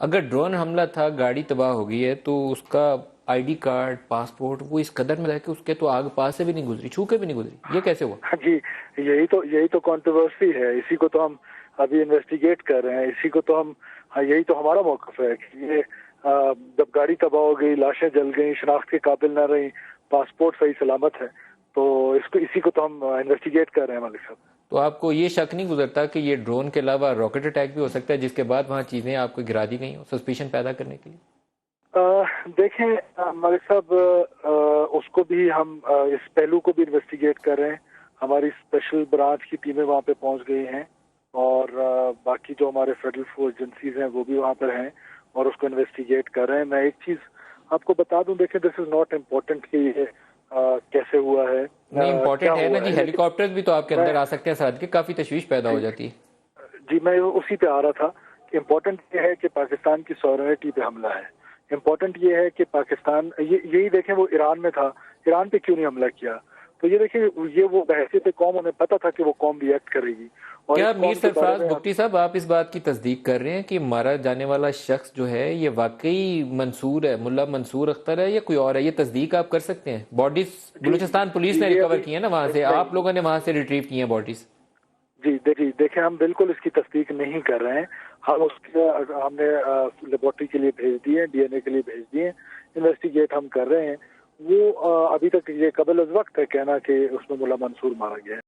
اگر ڈرون حملہ تھا، گاڑی تباہ ہو گئی ہے، تو اس کا آئی ڈی کارڈ، پاسپورٹ، وہ اس قدر میں رہ کے اس کے تو آگ پاس سے بھی نہیں گزری، چھو کے بھی نہیں گزری، یہ کیسے ہوا؟ جی، یہی تو کنٹروورسی ہے، اسی کو تو ہم ابھی انویسٹیگیٹ کر رہے ہیں، اسی کو تو ہم یہی تو ہمارا موقف ہے کہ یہ جب گاڑی تباہ ہو گئی، لاشیں جل گئیں، شناخت کے قابل نہ رہیں، پاسپورٹ صحیح سلامت ہے، تو اسی کو تو ہم انویسٹیگیٹ کر رہے ہیں ملک صاحب۔ تو آپ کو یہ شک نہیں گزرتا کہ یہ ڈرون کے علاوہ راکٹ اٹیک بھی ہو سکتا ہے، جس کے بعد وہاں چیزیں آپ کو گرا دی گئی ہوں سسپیشن پیدا کرنے کے لیے؟ دیکھیں ملک صاحب، اس کو بھی ہم اس پہلو کو بھی انویسٹیگیٹ کر رہے ہیں، ہماری اسپیشل برانچ کی ٹیمیں وہاں پہ پہنچ گئی ہیں، اور باقی جو ہمارے فیڈرل فورس ایجنسیز ہیں وہ بھی وہاں پر ہیں اور اس کو انویسٹیگیٹ کر رہے ہیں۔ میں ایک چیز آپ کو بتا دوں، دیکھیں دس از ناٹ امپورٹنٹ کہ یہ کیسے ہوا ہے، نہیں کیا امپورٹنٹ ہے نا ہوا جی، ہے، ہیلی لیکن کاپٹر بھی تو آپ کے میں اندر آ سکتے ہیں ساتھ کے، کافی تشویش پیدا ہو جاتی ہے۔ جی میں اسی پہ آ رہا تھا کہ امپورٹنٹ یہ ہے کہ پاکستان کی سوورنٹی پہ حملہ ہے، امپورٹنٹ یہ ہے کہ پاکستان یہی دیکھیں وہ ایران میں تھا، ایران پہ کیوں نہیں حملہ کیا؟ تو یہ دیکھیں یہ وہ بحثیت قوم، انہیں پتہ تھا کہ وہ قوم ری ایکٹ کرے گی، اور کیا اس میر قوم کے بارے سرفراز میں بگٹی صاحب آپ اس بات کی تصدیق کر رہے ہیں کہ مارا جانے والا شخص جو ہے یہ واقعی منصور ہے، ملا منصور اختر ہے یا کوئی اور ہے؟ یہ تصدیق آپ کر سکتے ہیں؟ باڈیز جی بلوچستان پولیس جی نے یہ ریکور ابھی کی ہیں نا وہاں سے، آپ نہیں، لوگوں نے وہاں سے ریٹریو کی ہیں باڈیز؟ جی دیکھیں ہم بالکل اس کی تصدیق نہیں کر رہے ہیں، ہم نے لیبورٹری کے لیے بھیج دی ہے، ڈی این اے کے لیے بھیج دیے ہیں، انویسٹیگیٹ ہم کر رہے ہیں، وہ ابھی تک یہ قبل از وقت ہے کہنا کہ اس میں ملا منصور مارا گیا ہے۔